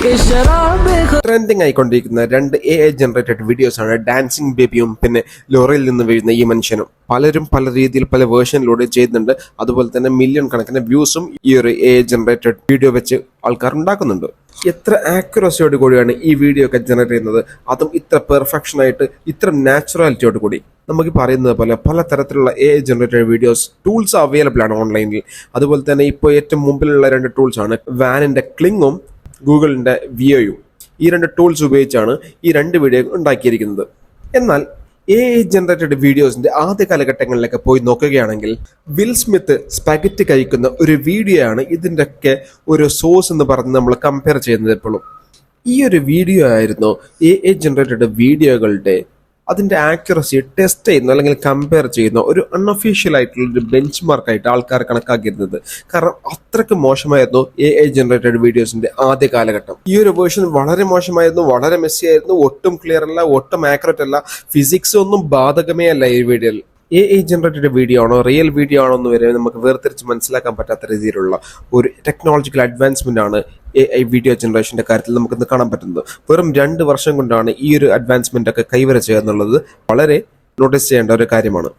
Trending ആയിക്കൊണ്ടിരിക്കുന്ന രണ്ട് AI generated videos ആണ് dancing ബേബിയും പിന്നെ ലോറയിൽ നിന്ന് വീഴുന്ന ഈ മനുഷ്യനും. പലരും പല രീതിയിൽ പല വേർഷനിലൂടെ ചെയ്യുന്നുണ്ട്. അതുപോലെ തന്നെ മില്യൺ കണക്കിന് വ്യൂസും ഈ ഒരു AI ജനറേറ്റഡ് വീഡിയോ വെച്ച് ആൾക്കാർ ഉണ്ടാക്കുന്നുണ്ട്. എത്ര ആക്യുറസിയോട് കൂടിയാണ് ഈ വീഡിയോ ഒക്കെ ജനറേറ്റ് ചെയ്യുന്നത്, അതും ഇത്ര പെർഫെക്ഷൻ ആയിട്ട്, ഇത്ര നാച്ചുറാലിറ്റിയോട് കൂടി. നമുക്ക് പറയുന്നത് പോലെ പലതരത്തിലുള്ള AI generated videos tools available ആണ് ഓൺലൈനിൽ. അതുപോലെ തന്നെ ഇപ്പോൾ ഏറ്റവും മുമ്പിലുള്ള രണ്ട് ടൂൾസ് ആണ് വാനിന്റെ ക്ലിങ്ങും ഗൂഗിളിന്റെ വിയോയും. ഈ രണ്ട് ടൂൾസ് ഉപയോഗിച്ചാണ് ഈ രണ്ട് വീഡിയോ ഉണ്ടാക്കിയിരിക്കുന്നത്. എന്നാൽ AI ജനറേറ്റഡ് വീഡിയോസിന്റെ ആദ്യ കാലഘട്ടങ്ങളിലൊക്കെ പോയി നോക്കുകയാണെങ്കിൽ വിൽ സ്മിത്ത് സ്പാഗറ്റി കഴിക്കുന്ന ഒരു വീഡിയോ ആണ് ഇതിൻ്റെയൊക്കെ ഒരു സോഴ്സ് എന്ന് പറഞ്ഞ് നമ്മൾ കമ്പയർ ചെയ്യുന്നത്. എപ്പോഴും ഈ ഒരു വീഡിയോ ആയിരുന്നു AI ജനറേറ്റഡ് വീഡിയോകളുടെ അതിന്റെ ആക്യുറസി ടെസ്റ്റ് ചെയ്യുന്ന അല്ലെങ്കിൽ കമ്പയർ ചെയ്യുന്ന ഒരു അൺഒഫീഷ്യൽ ആയിട്ടുള്ള ഒരു ബെഞ്ച് മാർക്കായിട്ട് ആൾക്കാർ കണക്കാക്കിയിരുന്നത്. കാരണം അത്രയ്ക്ക് മോശമായിരുന്നു AI ജനറേറ്റഡ് വീഡിയോസിന്റെ ആദ്യ കാലഘട്ടം. ഈ ഒരു വേർഷൻ വളരെ മോശമായിരുന്നു, വളരെ മെസ്സി ആയിരുന്നു, ഒട്ടും ക്ലിയർ അല്ല, ഒട്ടും ആക്യുറേറ്റ് അല്ല, ഫിസിക്സ് ഒന്നും ബാധകമേ അല്ല ഈ വീഡിയോയിൽ. AI ജനറേറ്റഡ് വീഡിയോ ആണോ റിയൽ വീഡിയോ ആണോ എന്ന് വരെ നമുക്ക് വേർതിരിച്ച് മനസ്സിലാക്കാൻ പറ്റാത്ത രീതിയിലുള്ള ഒരു ടെക്നോളജിക്കൽ അഡ്വാൻസ്മെന്റ് ആണ് AI വീഡിയോ ജനറേഷന്റെ കാര്യത്തിൽ നമുക്കിന്ന് കാണാൻ പറ്റുന്നത്. വെറും 2 വർഷം കൊണ്ടാണ് ഈ ഒരു അഡ്വാൻസ്മെന്റ് ഒക്കെ കൈവരിച്ചത് എന്നുള്ളത് വളരെ നോട്ടീസ് ചെയ്യേണ്ട ഒരു കാര്യമാണ്.